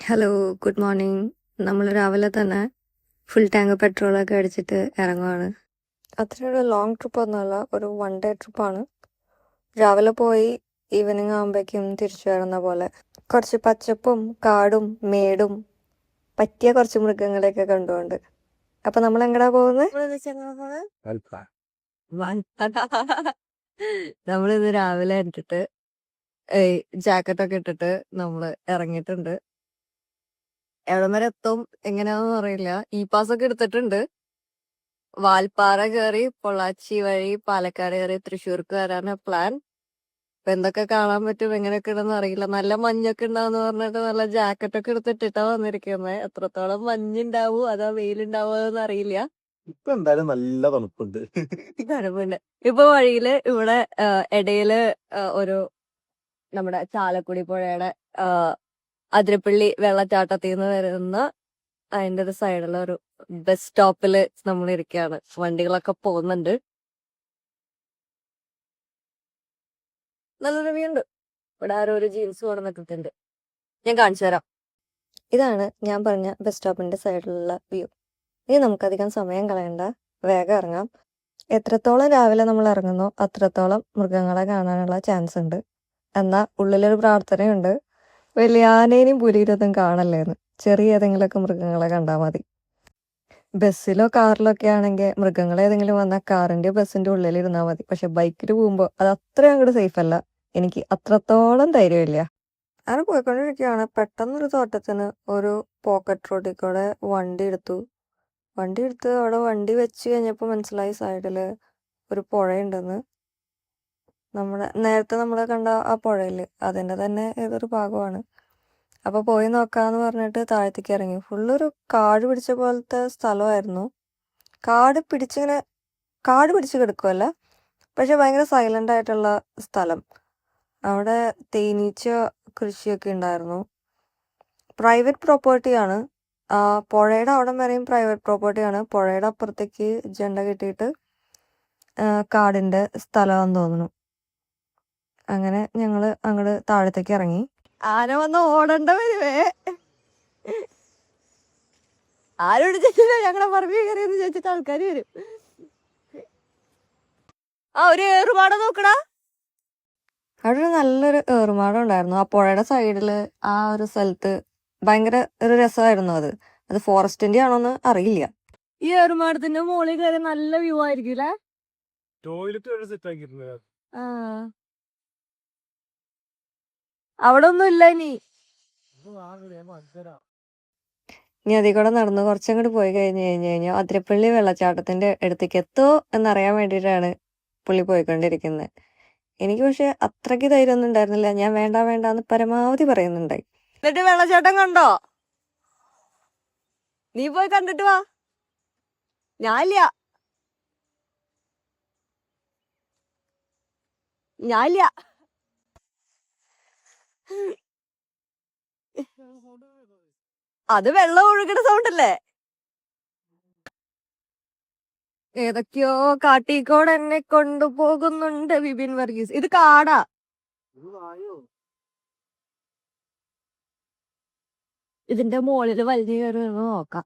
Hello, good morning. നമ്മൾ രാവിലെ തന്നെ ഫുൾ ടാങ്ക് പെട്രോളൊക്കെ അടിച്ചിട്ട് ഇറങ്ങുവാണ്. അത്രയൊരു ലോങ് ട്രിപ്പ് ഒന്നുമല്ല, ഒരു 1 ഡേ ട്രിപ്പാണ്. രാവിലെ പോയി ഈവനിങ് ആകുമ്പോഴേക്കും തിരിച്ചു വരുന്ന പോലെ. കുറച്ച് പച്ചപ്പും കാടും മേടും പറ്റിയ കുറച്ച് മൃഗങ്ങളെയൊക്കെ കണ്ടുകൊണ്ട്. അപ്പൊ നമ്മൾ എങ്ങടാ പോകുന്നത്? നമ്മളിത് രാവിലെ ഇട്ടിട്ട് ജാക്കറ്റൊക്കെ ഇട്ടിട്ട് നമ്മള് ഇറങ്ങിയിട്ടുണ്ട്. എവിടം വരെ എത്തും എങ്ങനെയാണെന്ന് അറിയില്ല. പാസ് ഒക്കെ എടുത്തിട്ടുണ്ട്. വാൽപ്പാറ കയറി പൊള്ളാച്ചി വഴി പാലക്കാട് കയറി തൃശ്ശൂർക്ക് വരാനാ പ്ലാൻ. ഇപ്പൊ എന്തൊക്കെ കാണാൻ പറ്റും എങ്ങനെയൊക്കെ ഉണ്ടെന്ന് അറിയില്ല. നല്ല മഞ്ഞൊക്കെ ഉണ്ടാവുന്ന പറഞ്ഞിട്ട് നല്ല ജാക്കറ്റൊക്കെ എടുത്തിട്ടിട്ടാ വന്നിരിക്കുന്നത്. എത്രത്തോളം മഞ്ഞുണ്ടാവൂ അതോ വെയിലുണ്ടാവോ എന്ന് അറിയില്ല. ഇപ്പൊ എന്തായാലും നല്ല തണുപ്പുണ്ട്. തണുപ്പുണ്ട്. ഇപ്പൊ വഴിയില് ഇവിടെ ഇടയില് ഒരു നമ്മുടെ ചാലക്കുടി പുഴയുടെ അതിരപ്പള്ളി വെള്ളച്ചാട്ടത്തിൽ നിന്ന് വരുന്ന അതിന്റെ ഒരു സൈഡിലുള്ള ഒരു ബസ് സ്റ്റോപ്പില് നമ്മൾ ഇരിക്കുകയാണ്. വണ്ടികളൊക്കെ പോകുന്നുണ്ട്. നല്ലൊരു വ്യൂ ഉണ്ട്. ഇവിടെ ആരോ ഒരു ജീൻസ് കൊണ്ടുവന്നിട്ടുണ്ട്. ഞാൻ കാണിച്ചു തരാം. ഇതാണ് ഞാൻ പറഞ്ഞ ബസ് സ്റ്റോപ്പിന്റെ സൈഡിലുള്ള വ്യൂ. ഇനി നമുക്കധികം സമയം കളയണ്ട, വേഗം ഇറങ്ങാം. എത്രത്തോളം രാവിലെ നമ്മൾ ഇറങ്ങുന്നോ അത്രത്തോളം മൃഗങ്ങളെ കാണാനുള്ള ചാൻസ് ഉണ്ട്. എന്നാൽ ഉള്ളിലൊരു പ്രാർത്ഥനയുണ്ട്, വലിയ ആനേനെയും പുലിയിലൊന്നും കാണല്ലേന്ന്. ചെറിയ ഏതെങ്കിലുമൊക്കെ മൃഗങ്ങളെ കണ്ടാൽ മതി. ബസ്സിലോ കാറിലോ ഒക്കെ ആണെങ്കിൽ മൃഗങ്ങൾ ഏതെങ്കിലും വന്നാൽ കാറിന്റെ ബസ്സിന്റെ ഉള്ളിൽ ഇരുന്നാൽ മതി. പക്ഷെ ബൈക്കിൽ പോകുമ്പോൾ അത് അത്രയും അങ്ങോട്ട് സേഫ് അല്ല. എനിക്ക് അത്രത്തോളം ധൈര്യമില്ല. അങ്ങനെ പോയിക്കൊണ്ടിരിക്കുകയാണ്. പെട്ടെന്നൊരു തോട്ടത്തിന് ഒരു പോക്കറ്റ് റോഡിൽ കൂടെ വണ്ടി എടുത്ത് അവിടെ വണ്ടി വെച്ച് കഴിഞ്ഞപ്പോൾ മനസ്സിലായി സൈഡില് ഒരു പുഴയുണ്ടെന്ന്. നേരത്തെ നമ്മൾ കണ്ട ആ പുഴയില് അതിന്റെ തന്നെ ഏതൊരു ഭാഗമാണ്. അപ്പൊ പോയി നോക്കാന്ന് പറഞ്ഞിട്ട് താഴത്തേക്ക് ഇറങ്ങി. ഫുള്ളൊരു കാട് പിടിച്ച പോലത്തെ സ്ഥലമായിരുന്നു. കാട് പിടിച്ച് കിടക്കുമല്ല, പക്ഷെ ഭയങ്കര സൈലന്റ് ആയിട്ടുള്ള സ്ഥലം. അവിടെ തേനീച്ച കൃഷിയൊക്കെ ഉണ്ടായിരുന്നു. പ്രൈവറ്റ് പ്രോപ്പർട്ടിയാണ്. പുഴയുടെ അവിടം വരെയും പ്രൈവറ്റ് പ്രോപ്പർട്ടിയാണ്. പുഴയുടെ അപ്പുറത്തേക്ക് ജെണ്ട കെട്ടിയിട്ട് കാടിന്റെ സ്ഥലമാണെന്ന് തോന്നുന്നു. അങ്ങനെ ഞങ്ങള് അങ്ങോട്ട് താഴത്തേക്ക് ഇറങ്ങി. ആന വന്ന് ഓടണ്ട വരുവേ. ആരോട് ചോദിച്ചില്ല ഞങ്ങളെ പറമ്പിൽ കയറിയെന്ന് ചോദിച്ചിട്ട് ആൾക്കാർ വരും. ഒരു ഏറുമാടം നോക്കടാ. അവിടെ ഒരു നല്ലൊരു ഏറുമാടം ഉണ്ടായിരുന്നു. ആ പുഴയുടെ സൈഡില് ആ ഒരു സ്ഥലത്ത് ഭയങ്കര ഒരു രസമായിരുന്നു. അത് ഫോറസ്റ്റിന്റെ ആണോന്ന് അറിയില്ല. ഈ ഏറുമാടത്തിന്റെ മുകളിൽ കയറി നല്ല വ്യൂ ആയിരിക്കും. അവിടെ ഒന്നും ഇല്ല. ഇനി അതിൽ കൂടെ നടന്ന് കുറച്ചങ്ങോട്ട് പോയി കഴിഞ്ഞാൽ അതിരപ്പള്ളി വെള്ളച്ചാട്ടത്തിന്റെ അടുത്തേക്ക് എത്തോ എന്നറിയാൻ വേണ്ടിയിട്ടാണ് പുള്ളി പോയിക്കൊണ്ടിരിക്കുന്നത്. എനിക്ക് പക്ഷെ അത്രയ്ക്ക് ധൈര്യമൊന്നും ഉണ്ടായിരുന്നില്ല. ഞാൻ വേണ്ട എന്ന് പരമാവധി പറയുന്നുണ്ടായി. എന്നിട്ട് വെള്ളച്ചാട്ടം കണ്ടോ? നീ പോയി കണ്ടിട്ട് വാ. ഞാനില്ല. അത് വെള്ളം ഒഴുകുന്ന സൗണ്ട് അല്ലേ? ഏതൊക്കെയോ കാട്ടിക്കോട് എന്നെ കൊണ്ടുപോകുന്നുണ്ട് വിപിൻ വർഗീസ്. ഇത് കാടാ. ഇതിന്റെ മുകളിൽ വലിഞ്ഞു കയറി നോക്കാം.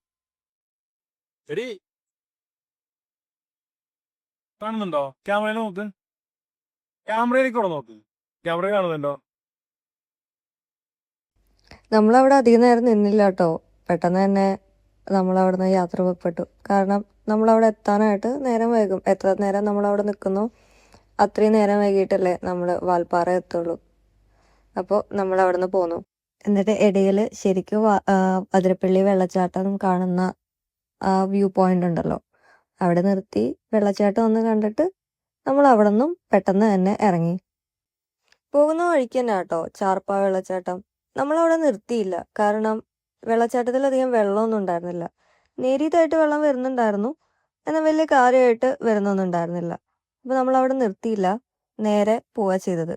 കാണുന്നുണ്ടോ? ക്യാമറയിൽ നോക്ക്. ക്യാമറയിലേക്ക് നോക്ക്. ക്യാമറ കാണുന്നുണ്ടോ? നമ്മളവിടെ അധികം നേരം നിന്നില്ല കേട്ടോ. പെട്ടെന്ന് തന്നെ നമ്മളവിടുന്ന് യാത്ര പുറപ്പെട്ടു. കാരണം നമ്മളവിടെ എത്താനായിട്ട് നേരം വൈകും. എത്ര നേരം നമ്മളവിടെ നിൽക്കുന്നു അത്രയും നേരം വൈകിട്ടല്ലേ നമ്മൾ വാൽപ്പാറ എത്തുള്ളൂ. അപ്പോൾ നമ്മൾ അവിടുന്ന് പോന്നു. എന്നിട്ട് ഇടയിൽ ശരിക്കും അതിരപ്പള്ളി വെള്ളച്ചാട്ടം കാണുന്ന ആ വ്യൂ പോയിന്റ് ഉണ്ടല്ലോ, അവിടെ നിർത്തി വെള്ളച്ചാട്ടം ഒന്ന് കണ്ടിട്ട് നമ്മൾ അവിടെ നിന്നും പെട്ടെന്ന് തന്നെ ഇറങ്ങി. പോകുന്ന വഴിക്ക് തന്നെ കേട്ടോ ചാർപ്പ വെള്ളച്ചാട്ടം. നമ്മളവിടെ നിർത്തിയില്ല, കാരണം വെള്ളച്ചാട്ടത്തിൽ അധികം വെള്ളമൊന്നും ഉണ്ടായിരുന്നില്ല. നേരിയതായിട്ട് വെള്ളം വരുന്നുണ്ടായിരുന്നു, എന്നാൽ വലിയ കാര്യമായിട്ട് വരുന്നൊന്നും ഉണ്ടായിരുന്നില്ല. അപ്പൊ നമ്മളവിടെ നിർത്തിയില്ല, നേരെ പോവുക ചെയ്തത്.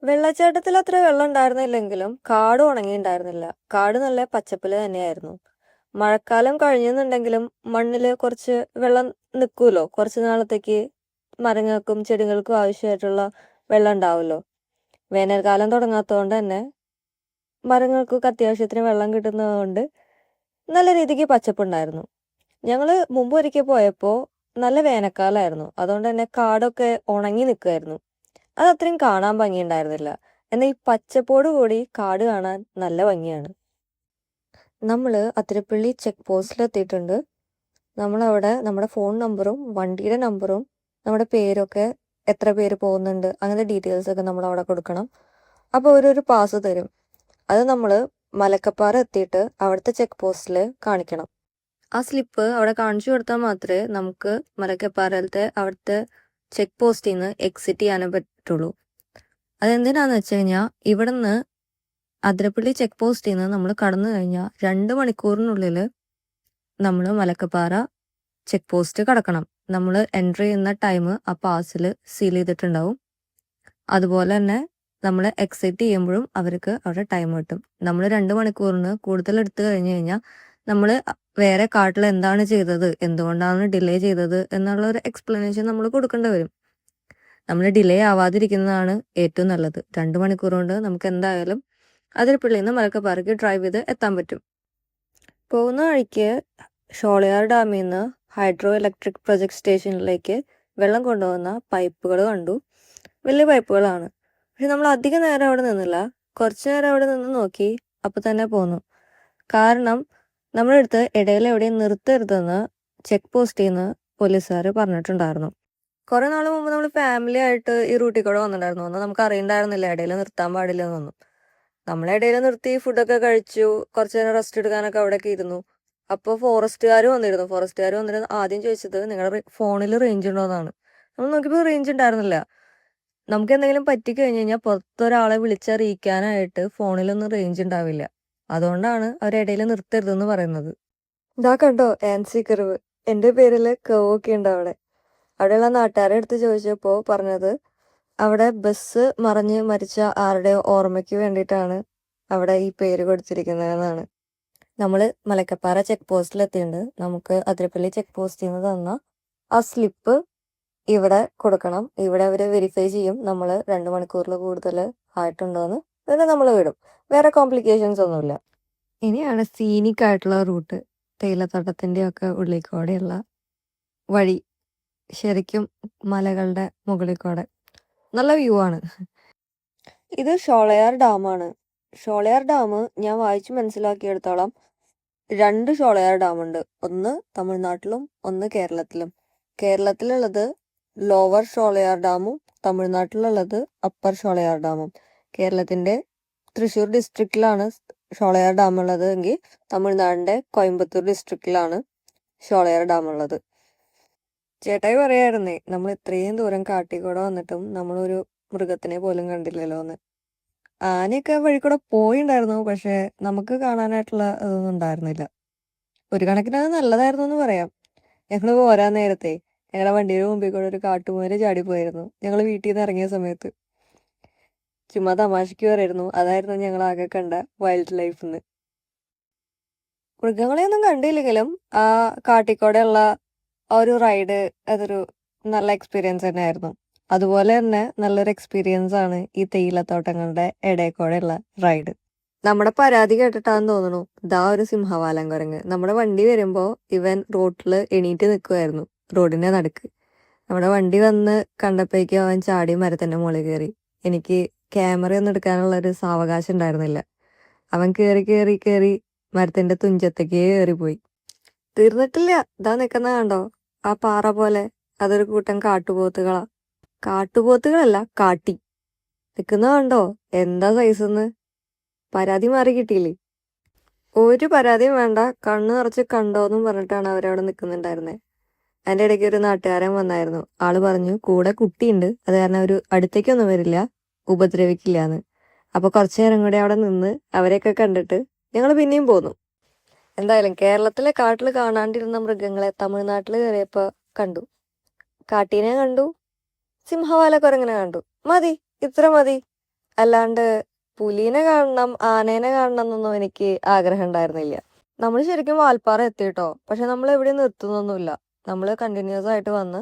വെള്ളച്ചാട്ടത്തിൽ അത്ര വെള്ളം ഉണ്ടായിരുന്നില്ലെങ്കിലും കാട് ഉണങ്ങിയിട്ടുണ്ടായിരുന്നില്ല. കാട് നല്ല പച്ചപ്പില് തന്നെയായിരുന്നു. മഴക്കാലം കഴിഞ്ഞെന്നുണ്ടെങ്കിലും മണ്ണില് കുറച്ച് വെള്ളം നിൽക്കുമല്ലോ, കുറച്ച് നാളത്തേക്ക് മരങ്ങൾക്കും ചെടികൾക്കും ആവശ്യമായിട്ടുള്ള വെള്ളം ഉണ്ടാവുമല്ലോ. വേനൽക്കാലം തുടങ്ങാത്തതുകൊണ്ട് തന്നെ മരങ്ങൾക്കൊക്കെ അത്യാവശ്യത്തിന് വെള്ളം കിട്ടുന്നതുകൊണ്ട് നല്ല രീതിക്ക് പച്ചപ്പുണ്ടായിരുന്നു. ഞങ്ങൾ മുമ്പ് ഒരിക്കൽ പോയപ്പോൾ നല്ല വേനൽക്കാലമായിരുന്നു. അതുകൊണ്ട് തന്നെ കാടൊക്കെ ഉണങ്ങി നിൽക്കുമായിരുന്നു. അത് അത്രയും കാണാൻ ഭംഗിയുണ്ടായിരുന്നില്ല. എന്നാൽ ഈ പച്ചപ്പോട് കൂടി കാട് കാണാൻ നല്ല ഭംഗിയാണ്. നമ്മൾ അതിരപ്പള്ളി ചെക്ക് പോസ്റ്റിലെത്തിയിട്ടുണ്ട്. നമ്മളവിടെ നമ്മുടെ ഫോൺ നമ്പറും വണ്ടിയുടെ നമ്പറും നമ്മുടെ പേരൊക്കെ എത്ര പേര് പോകുന്നുണ്ട് അങ്ങനത്തെ ഡീറ്റെയിൽസൊക്കെ നമ്മളവിടെ കൊടുക്കണം. അപ്പോൾ ഒരു പാസ് തരും. അത് നമ്മൾ മലക്കപ്പാറ എത്തിയിട്ട് അവിടുത്തെ ചെക്ക് പോസ്റ്റിൽ കാണിക്കണം. ആ സ്ലിപ്പ് അവിടെ കാണിച്ചു കൊടുത്താൽ മാത്രമേ നമുക്ക് മലക്കപ്പാറയിലത്തെ അവിടുത്തെ ചെക്ക് പോസ്റ്റിൽ നിന്ന് എക്സിറ്റ് ചെയ്യാനേ പറ്റുള്ളൂ. അതെന്തിനാന്ന് വെച്ച് കഴിഞ്ഞാൽ ഇവിടുന്ന് അതിരപ്പള്ളി ചെക്ക് പോസ്റ്റിൽ നിന്ന് നമ്മൾ കടന്നു കഴിഞ്ഞാൽ 2 മണിക്കൂറിനുള്ളിൽ നമ്മൾ മലക്കപ്പാറ ചെക്ക് പോസ്റ്റ് കടക്കണം. നമ്മൾ എൻട്രി ചെയ്യുന്ന ടൈം ആ പാസിൽ സീൽ ചെയ്തിട്ടുണ്ടാവും. അതുപോലെ തന്നെ നമ്മൾ എക്സിറ്റ് ചെയ്യുമ്പോഴും അവർക്ക് അവിടെ ടൈം കിട്ടും. നമ്മൾ 2 മണിക്കൂറിന് കൂടുതൽ എടുത്തു കഴിഞ്ഞു കഴിഞ്ഞാൽ നമ്മൾ വേറെ കാട്ടിൽ എന്താണ് ചെയ്തത്, എന്തുകൊണ്ടാണ് ഡിലേ ചെയ്തത് എന്നുള്ള ഒരു എക്സ്പ്ലനേഷൻ നമ്മൾ കൊടുക്കേണ്ടി വരും. നമ്മൾ ഡിലേ ആവാതിരിക്കുന്നതാണ് ഏറ്റവും നല്ലത്. 2 മണിക്കൂർ കൊണ്ട് നമുക്ക് എന്തായാലും അതിരപ്പള്ളിയിൽ നിന്ന് മലക്കപ്പാറയ്ക്ക് ഡ്രൈവ് ചെയ്ത് എത്താൻ പറ്റും. പോകുന്ന വഴിക്ക് ഷോളയാർ ഡാമിൽ നിന്ന് ഹൈഡ്രോ ഇലക്ട്രിക് പ്രൊജക്ട് സ്റ്റേഷനിലേക്ക് വെള്ളം കൊണ്ടുപോകുന്ന പൈപ്പുകൾ കണ്ടു. വലിയ പൈപ്പുകളാണ്. പക്ഷെ നമ്മൾ അധിക നേരം അവിടെ നിന്നില്ല. കുറച്ച് നേരം അവിടെ നിന്ന് നോക്കി, അപ്പം തന്നെ പോന്നു. കാരണം നമ്മുടെ അടുത്ത് ഇടയിൽ എവിടെയും നിർത്തരുതെന്ന് ചെക്ക് പോസ്റ്റിൽ നിന്ന് പോലീസുകാർ പറഞ്ഞിട്ടുണ്ടായിരുന്നു. കുറേ നാൾ മുമ്പ് നമ്മൾ ഫാമിലി ആയിട്ട് ഈ റൂട്ടിൽ കൂടെ വന്നിട്ടുണ്ടായിരുന്നു. ഒന്നും നമുക്ക് അറിയണ്ടായിരുന്നില്ല ഇടയിൽ നിർത്താൻ പാടില്ല എന്നൊന്നും. നമ്മളിടയിൽ നിർത്തി ഫുഡൊക്കെ കഴിച്ചു. കുറച്ച് നേരം റെസ്റ്റ് എടുക്കാനൊക്കെ അവിടെയൊക്കെ ഇരുന്നു. അപ്പോൾ ഫോറസ്റ്റുകാർ വന്നിരുന്നു. ആദ്യം ചോദിച്ചത് നിങ്ങളുടെ ഫോണിൽ റേഞ്ച് ഉണ്ടോ എന്നാണ്. നമ്മൾ നോക്കിയപ്പോൾ റേഞ്ച് ഉണ്ടായിരുന്നില്ല. നമുക്ക് എന്തെങ്കിലും പറ്റിക്കഴിഞ്ഞ് കഴിഞ്ഞാൽ പുറത്തൊരാളെ വിളിച്ചറിയിക്കാനായിട്ട് ഫോണിലൊന്നും റേഞ്ച് ഉണ്ടാവില്ല. അതുകൊണ്ടാണ് അവരിടയിൽ നിർത്തരുതെന്ന് പറയുന്നത്. ഇതാ കണ്ടോ ആൻസി കർവ്. എൻ്റെ പേരിൽ കർവൊക്കെ ഉണ്ട് അവിടെ. അവിടെയുള്ള നാട്ടുകാരെ അടുത്ത് ചോദിച്ചപ്പോൾ പറഞ്ഞത് അവിടെ ബസ് മറിഞ്ഞ് മരിച്ച ആരുടെ ഓർമ്മയ്ക്ക് വേണ്ടിയിട്ടാണ് അവിടെ ഈ പേര് കൊടുത്തിരിക്കുന്നതെന്നാണ്. നമ്മൾ മലക്കപ്പാറ ചെക്ക് പോസ്റ്റിലെത്തിയിട്ടുണ്ട്. നമുക്ക് അതിരപ്പള്ളി ചെക്ക് പോസ്റ്റിൽ നിന്ന് തന്ന ആ സ്ലിപ്പ് ഇവിടെ കൊടുക്കണം. ഇവിടെ അവർ വെരിഫൈ ചെയ്യും നമ്മൾ 2 മണിക്കൂറിൽ കൂടുതൽ ആയിട്ടുണ്ടോയെന്ന്. എന്നിട്ട് നമ്മൾ വിടും. വേറെ കോംപ്ലിക്കേഷൻസ് ഒന്നുമില്ല. ഇനിയാണ് സീനിക് ആയിട്ടുള്ള റൂട്ട്. തേയിലത്തോട്ടത്തിൻ്റെ ഒക്കെ ഉള്ളിൽ കൂടെയുള്ള വഴി. ശരിക്കും മലകളുടെ മുകളിൽ കൂടെ നല്ല വ്യൂ ആണ്. ഇത് ഷോളയാർ ഡാമാണ്. ഷോളയാർ ഡാം ഞാൻ വായിച്ച് മനസ്സിലാക്കിയെടുത്തോളം 2 ഷോളയാർ ഡാമുണ്ട്. ഒന്ന് തമിഴ്നാട്ടിലും ഒന്ന് കേരളത്തിലും. കേരളത്തിലുള്ളത് ലോവർ ഷോളയാർ ഡാമും തമിഴ്നാട്ടിലുള്ളത് അപ്പർ ഷോളയാർ ഡാമും. കേരളത്തിൻ്റെ തൃശ്ശൂർ ഡിസ്ട്രിക്റ്റിലാണ് ഷോളയാർ ഡാം ഉള്ളത് എങ്കിൽ തമിഴ്നാടിൻ്റെ കോയമ്പത്തൂർ ഡിസ്ട്രിക്റ്റിലാണ് ഷോളയാർ ഡാം ഉള്ളത്. ചേട്ടായി പറയായിരുന്നേ നമ്മൾ ഇത്രയും ദൂരം കാട്ടിക്കൂടെ വന്നിട്ടും നമ്മളൊരു മൃഗത്തിനെ പോലും കണ്ടില്ലല്ലോ എന്ന്. ആനയൊക്കെ വഴി കൂടെ പോയിണ്ടായിരുന്നു. പക്ഷെ നമുക്ക് കാണാനായിട്ടുള്ള ഇതൊന്നും ഉണ്ടായിരുന്നില്ല. ഒരു കണക്കിന് അത് നല്ലതായിരുന്നു എന്ന് പറയാം. ഞങ്ങൾ പോരാൻ നേരത്തെ ഞങ്ങളുടെ വണ്ടിയുടെ മുമ്പിൽ കൂടെ ഒരു കാട്ടുമുയൽ ചാടിപ്പോയിരുന്നു ഞങ്ങൾ വീട്ടിൽ നിന്ന് ഇറങ്ങിയ സമയത്ത്. ചുമ്മാ തമാശയ്ക്ക് പറയായിരുന്നു. അതായിരുന്നു ഞങ്ങൾ ആകെ കണ്ട വൈൽഡ് ലൈഫിന്ന്. മൃഗങ്ങളെയൊന്നും കണ്ടില്ലെങ്കിലും ആ കാട്ടിക്കൂടെയുള്ള ആ ഒരു റൈഡ് അതൊരു നല്ല എക്സ്പീരിയൻസ് തന്നെയായിരുന്നു. അതുപോലെ തന്നെ നല്ലൊരു എക്സ്പീരിയൻസ് ആണ് ഈ തേയിലത്തോട്ടങ്ങളുടെ ഇടയിൽ കൂടെയുള്ള റൈഡ്. നമ്മുടെ പരാതി കേട്ടിട്ടാന്ന് തോന്നുന്നു ദാ ഒരു സിംഹവാലൻ കുരങ്ങ് നമ്മുടെ വണ്ടി വരുമ്പോൾ ഇവൻ റോട്ടിൽ എണീറ്റ് നിൽക്കുമായിരുന്നു, റോഡിന്റെ നടുക്ക്. നമ്മുടെ വണ്ടി വന്ന് കണ്ടപ്പോഴേക്കും അവൻ ചാടി മരത്തിന്റെ മുകളിൽ കയറി. എനിക്ക് ക്യാമറയൊന്നും എടുക്കാനുള്ള ഒരു സാവകാശം ഉണ്ടായിരുന്നില്ല. അവൻ കയറി മരത്തിന്റെ തുഞ്ചത്തേക്ക് കയറിപ്പോയി. തീർന്നിട്ടില്ല. ഇതാ നിൽക്കുന്ന കണ്ടോ ആ പാറ പോലെ, അതൊരു കൂട്ടം കാട്ടുപോത്തുകളാ. കാട്ടുപോത്തുകളല്ല, കാട്ടി. നിൽക്കുന്ന കണ്ടോ എന്താ സൈസെന്ന്. പരാതി മാറി കിട്ടിയില്ലേ? ഒരു പരാതിയും വേണ്ട, കണ്ണു നിറച്ച് കണ്ടോന്നും പറഞ്ഞിട്ടാണ് അവരവിടെ നിൽക്കുന്നുണ്ടായിരുന്നത്. അതിൻ്റെ ഇടയ്ക്ക് ഒരു നാട്ടുകാരൻ വന്നായിരുന്നു. ആള് പറഞ്ഞു കൂടെ കുട്ടിയുണ്ട്, അത് കാരണം ഒരു അടുത്തേക്കൊന്നും വരില്ല, ഉപദ്രവിക്കില്ല എന്ന്. അപ്പൊ കുറച്ചു നേരം കൂടി അവിടെ നിന്ന് അവരെയൊക്കെ കണ്ടിട്ട് ഞങ്ങൾ പിന്നെയും പോന്നു. എന്തായാലും കേരളത്തിലെ കാട്ടിൽ കാണാണ്ടിരുന്ന മൃഗങ്ങളെ തമിഴ്നാട്ടിൽ കയറിയപ്പോ കണ്ടു. കാട്ടീനെ കണ്ടു, സിംഹവാലക്കുരങ്ങനെ കണ്ടു. മതി, ഇത്ര മതി. അല്ലാണ്ട് പുലീനെ കാണണം, ആനേനെ കാണണം എന്നൊന്നും എനിക്ക് ആഗ്രഹം ഉണ്ടായിരുന്നില്ല. നമ്മൾ ശരിക്കും വാൽപ്പാറ എത്തിയിട്ടോ. പക്ഷെ നമ്മൾ എവിടെയും നിർത്തുന്നൊന്നുമില്ല. നമ്മൾ കണ്ടിന്യൂസ് ആയിട്ട് വന്ന്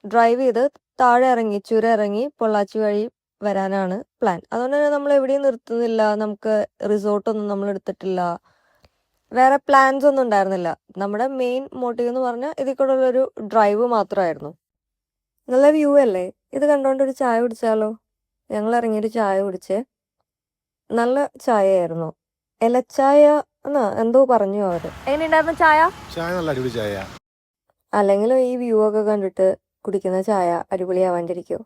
ഡ്രൈവ് ചെയ്ത് താഴെ ഇറങ്ങി, ചുരം ഇറങ്ങി പൊള്ളാച്ചി വഴി വരാനാണ് പ്ലാൻ. അതുകൊണ്ട് തന്നെ നമ്മൾ എവിടെയും നിർത്തുന്നില്ല. നമുക്ക് റിസോർട്ടൊന്നും നമ്മൾ എടുത്തിട്ടില്ല. വേറെ പ്ലാൻസ് ഒന്നും ഉണ്ടായിരുന്നില്ല. നമ്മുടെ മെയിൻ മോട്ടീവ് എന്ന് പറഞ്ഞാൽ ഇതിൽ കൂടെ ഉള്ളൊരു ഡ്രൈവ് മാത്രമായിരുന്നു. നല്ല വ്യൂ അല്ലേ? ഇത് കണ്ടോണ്ട് ഒരു ചായ കുടിച്ചാലോ? ഞങ്ങൾ ഇറങ്ങിയൊരു ചായ കുടിച്ചേ. നല്ല ചായയായിരുന്നു. ഇലച്ചായ എന്നാ എന്തോ പറഞ്ഞു അവര്. എങ്ങനെയുണ്ടായിരുന്നു ചായ? ചായ നല്ല അടിപൊളി ചായ. അല്ലെങ്കിലും ഈ വ്യൂ ഒക്കെ കണ്ടിട്ട് കുടിക്കുന്ന ചായ അടിപൊളിയാവാണ്ടിരിക്കോ?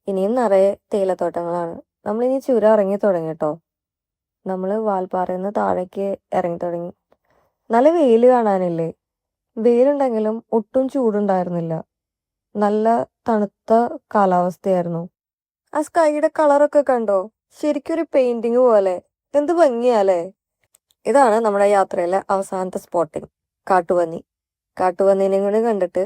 ഇനിയും നിറയെ തേയിലത്തോട്ടങ്ങളാണ്. നമ്മളിനി ചുരം ഇറങ്ങി തുടങ്ങി കേട്ടോ. നമ്മൾ വാൽപ്പാറയിൽ നിന്ന് താഴേക്ക് ഇറങ്ങി തുടങ്ങി. നല്ല വെയിൽ കാണാനില്ലേ? വെയിലുണ്ടെങ്കിലും ഒട്ടും ചൂടുണ്ടായിരുന്നില്ല. നല്ല തണുത്ത കാലാവസ്ഥയായിരുന്നു. ആ സ്കൈയുടെ കളറൊക്കെ കണ്ടോ? ശരിക്കും ഒരു പെയിന്റിങ് പോലെ. എന്ത് ഭംഗിയാലേ? ഇതാണ് നമ്മുടെ യാത്രയിലെ അവസാനത്തെ സ്പോട്ടിങ്, കാട്ടുപന്നി. കാട്ടുപന്നീനെയും കൂടി കണ്ടിട്ട്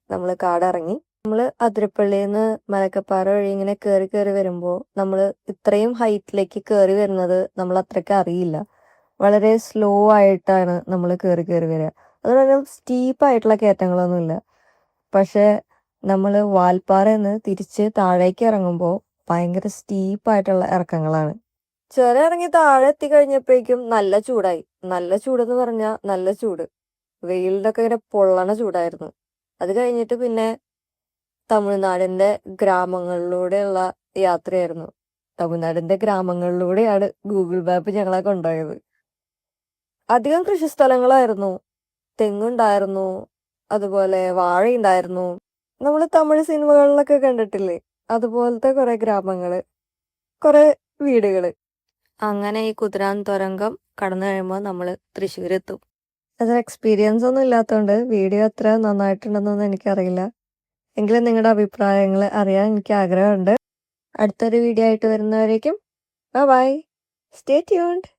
നമ്മൾ കാടിറങ്ങി. നമ്മൾ അതിരപ്പള്ളിയിൽ നിന്ന് മലക്കപ്പാറ വഴി ഇങ്ങനെ കയറി വരുമ്പോൾ നമ്മൾ ഇത്രയും ഹൈറ്റിലേക്ക് കയറി വരുന്നത് നമ്മൾ അത്രയ്ക്ക് അറിയില്ല. വളരെ സ്ലോ ആയിട്ടാണ് നമ്മൾ കയറി വരിക. അതുകൊണ്ട് തന്നെ സ്റ്റീപ്പായിട്ടുള്ള കയറ്റങ്ങളൊന്നുമില്ല. പക്ഷെ നമ്മൾ വാൽപ്പാറയിൽ നിന്ന് തിരിച്ച് താഴേക്ക് ഇറങ്ങുമ്പോൾ ഭയങ്കര സ്റ്റീപ്പായിട്ടുള്ള ഇറക്കങ്ങളാണ്. ചുരം ഇറങ്ങി താഴെ എത്തിക്കഴിഞ്ഞപ്പോഴേക്കും നല്ല ചൂടായി. നല്ല ചൂടെന്ന് പറഞ്ഞാൽ നല്ല ചൂട്. വെയിലിൻ്റെ ഒക്കെ ഇങ്ങനെ പൊള്ളണ ചൂടായിരുന്നു. അത് കഴിഞ്ഞിട്ട് പിന്നെ തമിഴ്നാടിന്റെ ഗ്രാമങ്ങളിലൂടെയുള്ള യാത്രയായിരുന്നു. തമിഴ്നാടിന്റെ ഗ്രാമങ്ങളിലൂടെയാണ് ഗൂഗിൾ മാപ്പ് ഞങ്ങളെ കൊണ്ടുപോയത്. അധികം കൃഷിസ്ഥലങ്ങളായിരുന്നു. തെങ്ങുണ്ടായിരുന്നു, അതുപോലെ വാഴയുണ്ടായിരുന്നു. നമ്മൾ തമിഴ് സിനിമകളിലൊക്കെ കണ്ടിട്ടില്ലേ? അതുപോലത്തെ കുറെ ഗ്രാമങ്ങള്, കുറെ വീടുകള്. അങ്ങനെ ഈ കുതിരാൻ തുരങ്കം കടന്നു കഴിയുമ്പോൾ നമ്മൾ തൃശ്ശൂരെത്തും. അത് എക്സ്പീരിയൻസ് ഒന്നും ഇല്ലാത്തതുകൊണ്ട് വീഡിയോ എത്ര നന്നായിട്ടുണ്ടെന്നൊന്നും എനിക്കറിയില്ല. എങ്കിലും നിങ്ങളുടെ അഭിപ്രായങ്ങൾ അറിയാൻ എനിക്ക് ആഗ്രഹമുണ്ട്. അടുത്തൊരു വീഡിയോ ആയിട്ട് വരുന്നവരേക്കും ബൈ. Stay tuned.